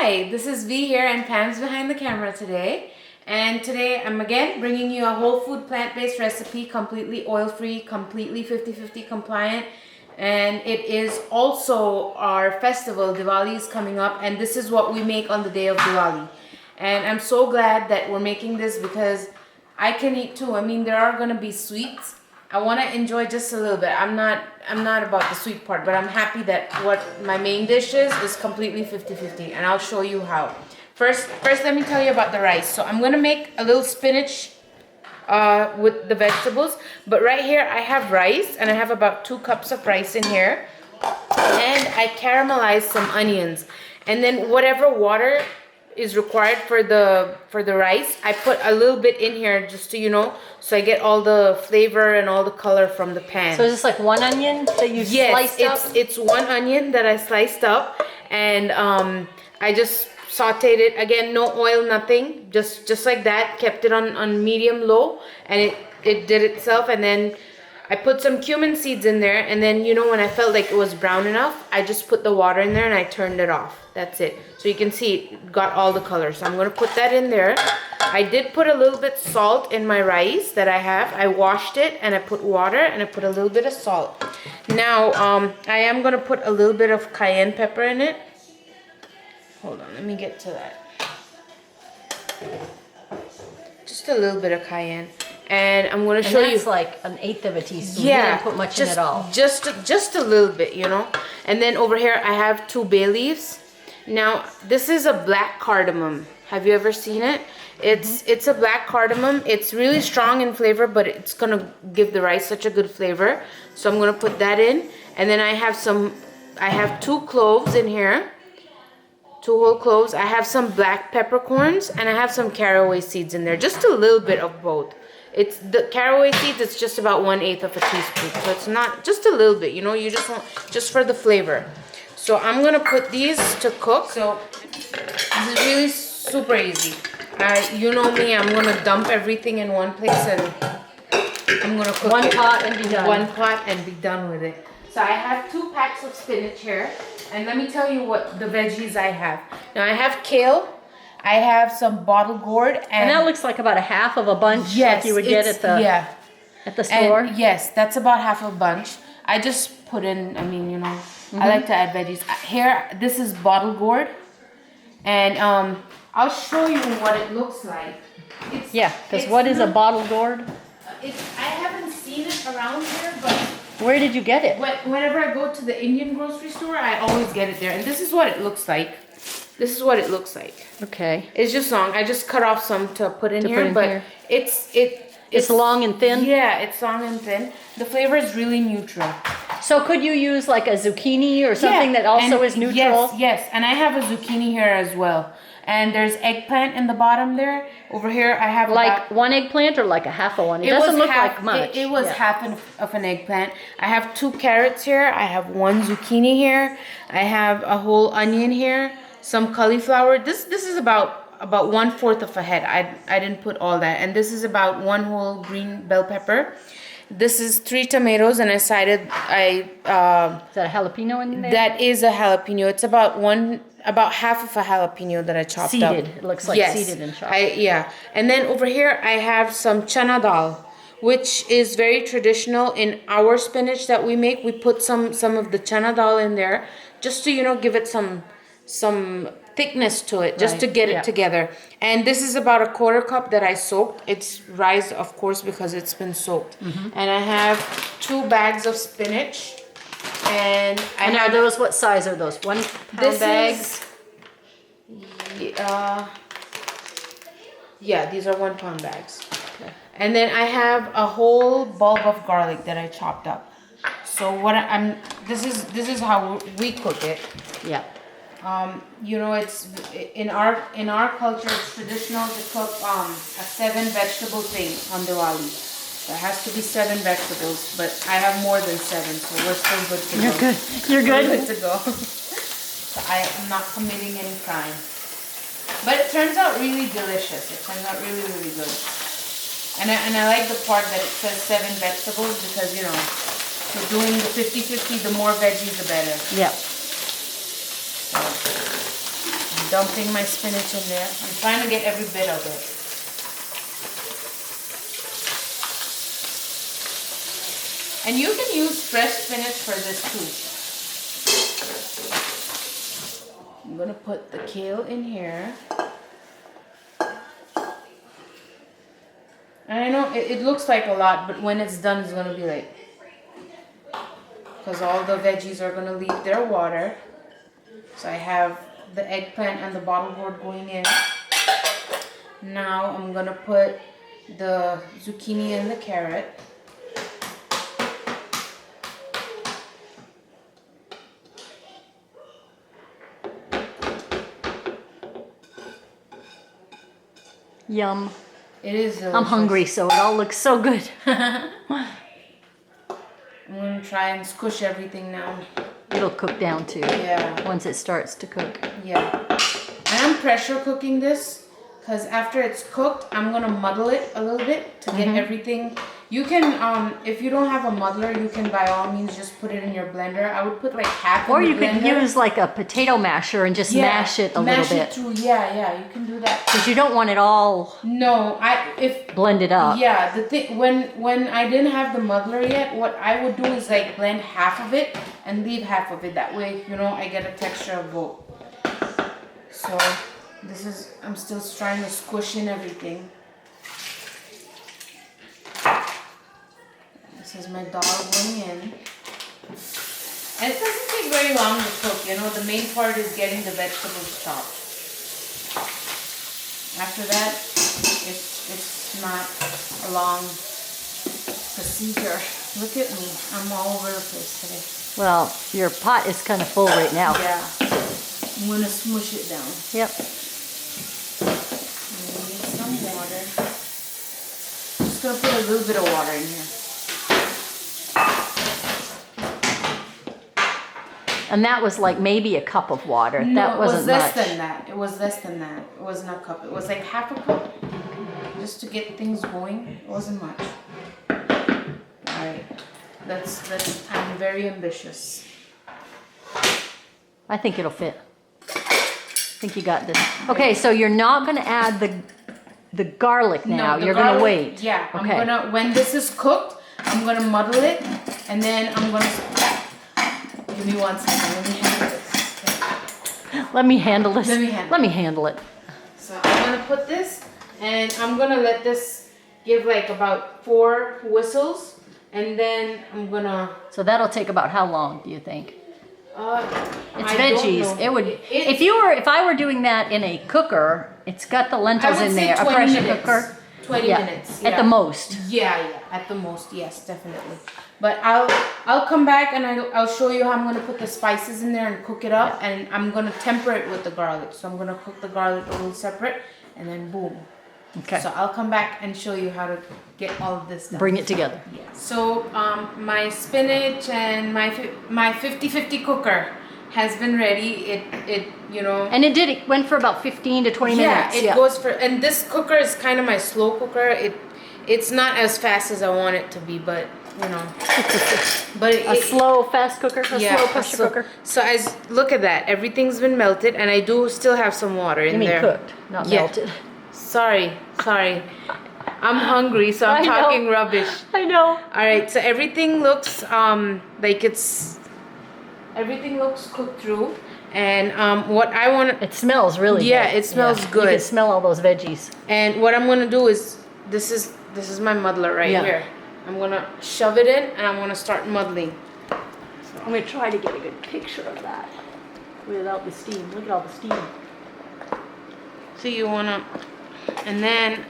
Hi, this is V here and Pam's behind the camera today. And today I'm again bringing you a whole food plant-based recipe, completely oil-free, completely 50-50 compliant. And it is also our festival. Diwali is coming up and this is what we make on the day of Diwali. And I'm so glad that we're making this because I can eat too. I mean, there are gonna be sweets. I want to enjoy just a little bit. I'm not about the sweet part, but I'm happy that what my main dish is completely 50-50, and I'll show you how. First let me tell you about the rice. So I'm gonna make a little spinach with the vegetables, but right here I have rice, and I have about 2 cups of rice in here, and I caramelized some onions, and then whatever water is required for the rice, I put a little bit in here just to, so I get all the flavor and all the color from the pan. So is this like one onion that you sliced up? Yes, it's one onion that I sliced up, and I just sauteed it. Again, no oil, nothing, just like that. Kept it on medium low, and it did itself. And then I put some cumin seeds in there, and then when I felt like it was brown enough, I just put the water in there and I turned it off. That's it. So you can see it got all the color. So I'm gonna put that in there. I did put a little bit salt in my rice that I have. I washed it and I put water and I put a little bit of salt. Now I am gonna put a little bit of cayenne pepper in it. Hold on, let me get to that. Just a little bit of cayenne. And I'm going to show you. That's like 1/8 of a teaspoon. Yeah. You didn't put much in at all. Just a little bit, And then over here I have 2 bay leaves. Now, this is a black cardamom. Have you ever seen it? It's a black cardamom. It's really strong in flavor, but it's going to give the rice such a good flavor. So I'm going to put that in. And then I have 2 cloves in here. 2 whole cloves. I have some black peppercorns and I have some caraway seeds in there. Just a little bit of both. It's the caraway seeds, it's just about 1/8 of a teaspoon. So it's not, just a little bit, you just want, just for the flavor. So I'm gonna put these to cook. So this is really super easy. You know me, I'm gonna dump everything in one place and I'm gonna cook one pot and be done. One pot and be done with it. So I have 2 packs of spinach here. And let me tell you what the veggies I have. Now I have kale. I have some bottled gourd, and that looks like about a half of a bunch, yes, like you would get at the store. And yes, that's about half a bunch. I just put in. I mean, I like to add veggies. Here, this is bottled gourd, and I'll show you what it looks like. Because what is a bottled gourd? I haven't seen it around here, but where did you get it? Whenever I go to the Indian grocery store, I always get it there, and this is what it looks like. This is what it looks like. Okay. It's just long. I just cut off some to put in here, but it's long and thin? Yeah, it's long and thin. The flavor is really neutral. So could you use like a zucchini or something that also is neutral? Yes, and I have a zucchini here as well. And there's eggplant in the bottom there. Over here I have like one eggplant or like a half of one? It doesn't look like much. It was half of an eggplant. I have 2 carrots here. I have 1 zucchini here. I have a whole onion here. Some cauliflower. This is about 1/4 of a head. I didn't put all that. And this is about 1 whole green bell pepper. This is 3 tomatoes, and is that a jalapeno in there? That is a jalapeno. It's about half of a jalapeno that I chopped up. Seeded. It looks like seeded and chopped. And then over here I have some chana dal, which is very traditional in our spinach that we make. We put some of the chana dal in there just to give it some thickness to it, just to get it together. And this is about 1/4 cup that I soaked. It's rice, of course, because it's been soaked. And I have 2 bags of spinach. And are those, what size are those? 1 pound bags? These are 1 pound bags. Okay. And then I have a whole bulb of garlic that I chopped up. So this is how we cook it. Yeah. It's in our culture, it's traditional to cook a 7 vegetable thing on Diwali. There has to be 7 vegetables, but I have more than 7, so we're still good to go. You're good. You're good. We're good to go. So I am not committing any crime. But it turns out really delicious. It turns out really, really good. And I like the part that it says 7 vegetables because, we're doing the 50-50, the more veggies, the better. Yeah. So, dumping my spinach in there. I'm trying to get every bit of it. And you can use fresh spinach for this too. I'm gonna put the kale in here. And I know it looks like a lot, but when it's done, it's gonna be like, because all the veggies are gonna leave their water. So I have the eggplant and the bottle gourd going in. Now I'm gonna put the zucchini and the carrot. Yum. It is delicious. I'm hungry, so it all looks so good. I'm gonna try and squish everything now. It'll cook down too. Yeah. Once it starts to cook. Yeah. I am pressure cooking this because after it's cooked, I'm gonna muddle it a little bit to get everything. You can, if you don't have a muddler, you can by all means just put it in your blender. I would put like half Or in you the could blender. use like a potato masher and just mash it a little bit. Mash it through, yeah, you can do that. Because you don't want it all No, blended up. Yeah, the thing, when I didn't have the muddler yet, what I would do is like blend half of it and leave half of it. That way, you know, I get a texture of both. So, I'm still trying to squish in everything. This is my dal going in. And it doesn't take very long to cook, you know, the main part is getting the vegetables chopped. After that, it's not a long procedure. Look at me, I'm all over the place today. Well, your pot is kind of full right now. Yeah, I'm gonna smush it down. Yep. I need some water. I'm just gonna put a little bit of water in here. And that was like maybe a cup of water. No, that wasn't it was less much. than that. It was less than that. It wasn't a cup. It was like half a cup, just to get things going. It wasn't much. All right, I'm very ambitious. I think it'll fit. I think you got this. Okay, so you're not going to add the garlic now. No, the you're going to garlic- wait. Yeah, Okay. I'm gonna, when this is cooked, I'm gonna muddle it, and then I'm gonna, give me 1 second, let me handle this. Let me handle this. Let me handle Let me handle it. So I'm gonna put this, and I'm gonna let this give like about 4 whistles, and then I'm gonna. So that'll take about how long, do you think? It's I don't veggies. know. It would. If I were doing that in a cooker, it's got the I lentils would in say there. 20 A pressure minutes. cooker. 20 Yeah, minutes. at the most. Yeah, at the most, yes, definitely. But I'll come back and I'll show you how I'm gonna put the spices in there and cook it up, and I'm gonna temper it with the garlic. So I'm gonna cook the garlic a little separate, and then boom. Okay. So I'll come back and show you how to get all of this done. Bring it together. Yeah. So my spinach and my 50-50 cooker has been ready. It you know. And it went for about 15 to 20 minutes. Yeah, it goes for, and this cooker is kind of my slow cooker. It's not as fast as I want it to be, but you know. But A slow, fast cooker? A slow pressure cooker? So look at that. Everything's been melted, and I do still have some water in You mean there. cooked, not Yeah. melted. Sorry. I'm hungry, so I'm I know. talking rubbish. I know. All right, so everything looks like everything looks cooked through, and what I want. It smells really good. Yeah, it smells good. You can smell all those veggies. And what I'm gonna do is this is my muddler right here. I'm gonna shove it in, and I'm gonna start muddling. I'm going to try to get a good picture of that without the steam. Look at all the steam. So you wanna, and then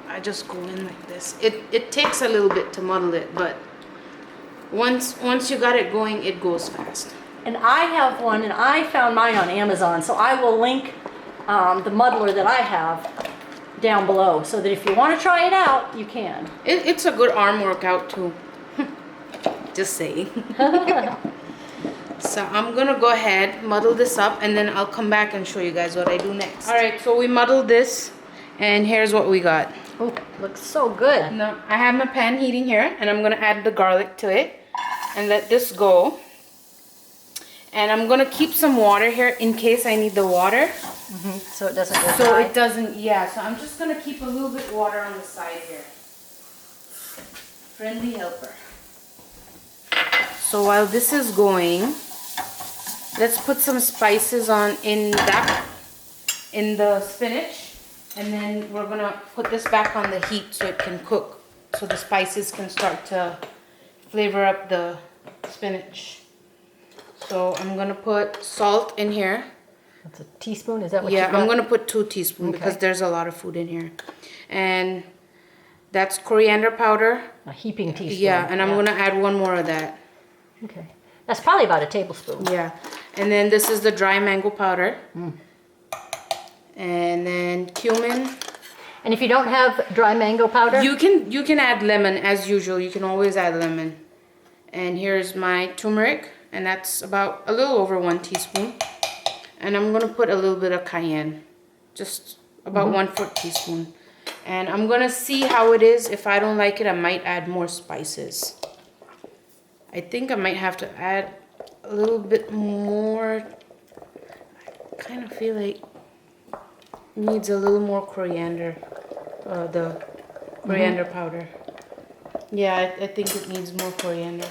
I just go in like this. It takes a little bit to muddle it, but once you got it going, it goes fast. And I have one, and I found mine on Amazon, so I will link the muddler that I have down below, so that if you want to try it out, you can. It's a good arm workout too. Just saying. So I'm gonna go ahead, muddle this up, and then I'll come back and show you guys what I do next. All right, so we muddled this, and here's what we got. Oh, looks so good. Now, I have my pan heating here, and I'm gonna add the garlic to it, and let this go. And I'm gonna keep some water here in case I need the water. So it doesn't go So dry. it doesn't, yeah. So I'm just gonna keep a little bit water on the side here. Friendly helper. So while this is going, let's put some spices on in the spinach, and then we're gonna put this back on the heat so it can cook, so the spices can start to flavor up the spinach. So I'm gonna put salt in here. That's a teaspoon, is that what Yeah, you got? I'm gonna put 2 teaspoons because there's a lot of food in here. And that's coriander powder. A heaping teaspoon. Yeah, and I'm gonna add 1 more of that. Okay. That's probably about a tablespoon. Yeah, and then this is the dry mango powder. And then cumin. And if you don't have dry mango powder? You can add lemon as usual. You can always add lemon. And here's my turmeric, and that's about a little over 1 teaspoon. And I'm gonna put a little bit of cayenne, just about 1/4 teaspoon. And I'm gonna see how it is. If I don't like it, I might add more spices. I think I might have to add a little bit more. I kind of feel like it needs a little more coriander, the coriander powder. Yeah, I think it needs more coriander.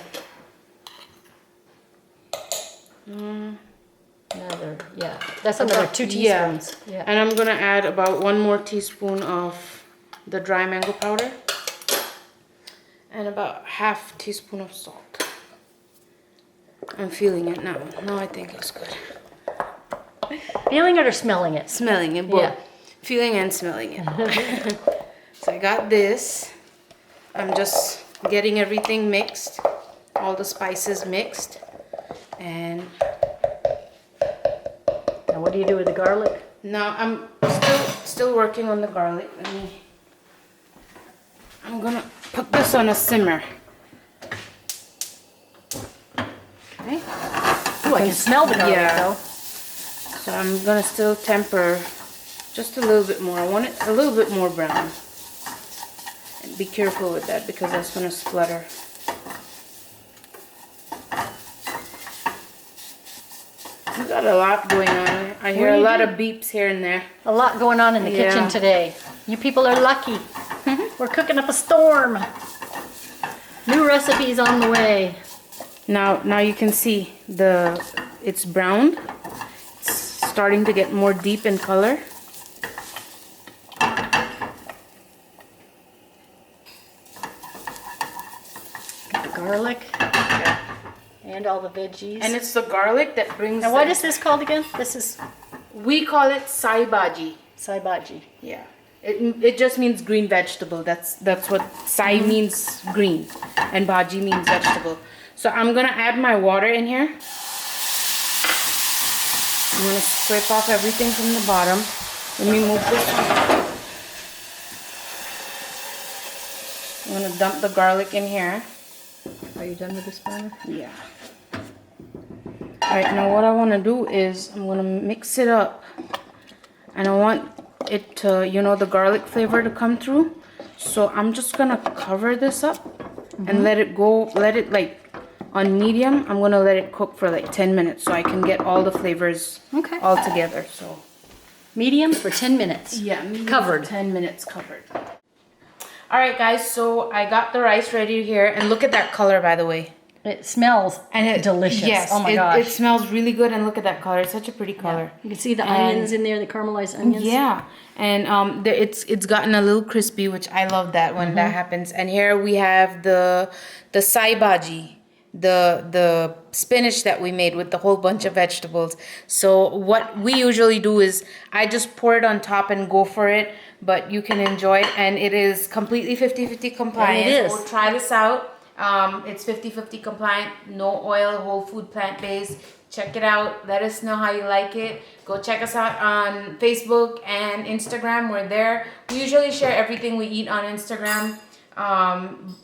That's another 2 teaspoons. Yeah. And I'm gonna add about 1 more teaspoon of the dry mango powder and about 1/2 teaspoon of salt. I'm feeling it now. Now I think it's good. Feeling it or smelling it? Smelling it, both. Yeah. Feeling and smelling it. So I got this. I'm just getting everything mixed, all the spices mixed, and Now what do you do with the garlic? now I'm still working on the garlic. I'm gonna put this on a simmer. Okay. Ooh, I can smell the garlic though. So I'm gonna still temper just a little bit more. I want it a little bit more brown. And be careful with that because that's gonna splutter. We got a lot going on. I hear a lot of beeps here and there. A lot going on in the kitchen today. You people are lucky. We're cooking up a storm. New recipes on the way. Now you can see it's browned. It's starting to get more deep in color. The garlic. And all the veggies. And it's the garlic that brings. And what is this called again? This is We call it Sai Bhaji. Sai Bhaji. Yeah. It just means green vegetable. That's what Sai means, green, and Bhaji means vegetable. So I'm gonna add my water in here. I'm gonna scrape off everything from the bottom. Let me move this one. I'm gonna dump the garlic in here. Are you done with this burner? Yeah. Alright, now what I want to do is I'm going to mix it up. And I want it to, the garlic flavor to come through. So I'm just going to cover this up and let it like on medium. I'm going to let it cook for like 10 minutes so I can get all the flavors all together. So medium for 10 minutes. Yeah, medium covered. 10 minutes covered. Alright guys, so I got the rice ready here, and look at that color, by the way. It smells delicious. Yes, oh my gosh. It smells really good, and look at that color. It's such a pretty color. Yeah. You can see the onions in there, the caramelized onions. Yeah, and it's gotten a little crispy, which I love that when that happens. And here we have the Sai Bhaji, the spinach that we made with the whole bunch of vegetables. So what we usually do is I just pour it on top and go for it, but you can enjoy it, and it is completely 50-50 compliant. And it is. So try this out. It's 50-50 compliant, no oil, whole food, plant-based. Check it out. Let us know how you like it. Go check us out on Facebook and Instagram. We're there. We usually share everything we eat on Instagram.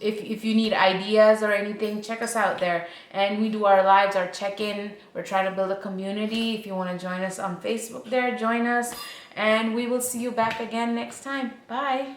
If you need ideas or anything, check us out there. And we do our lives, our check-in. We're trying to build a community. If you want to join us on Facebook there, join us. And we will see you back again next time. Bye.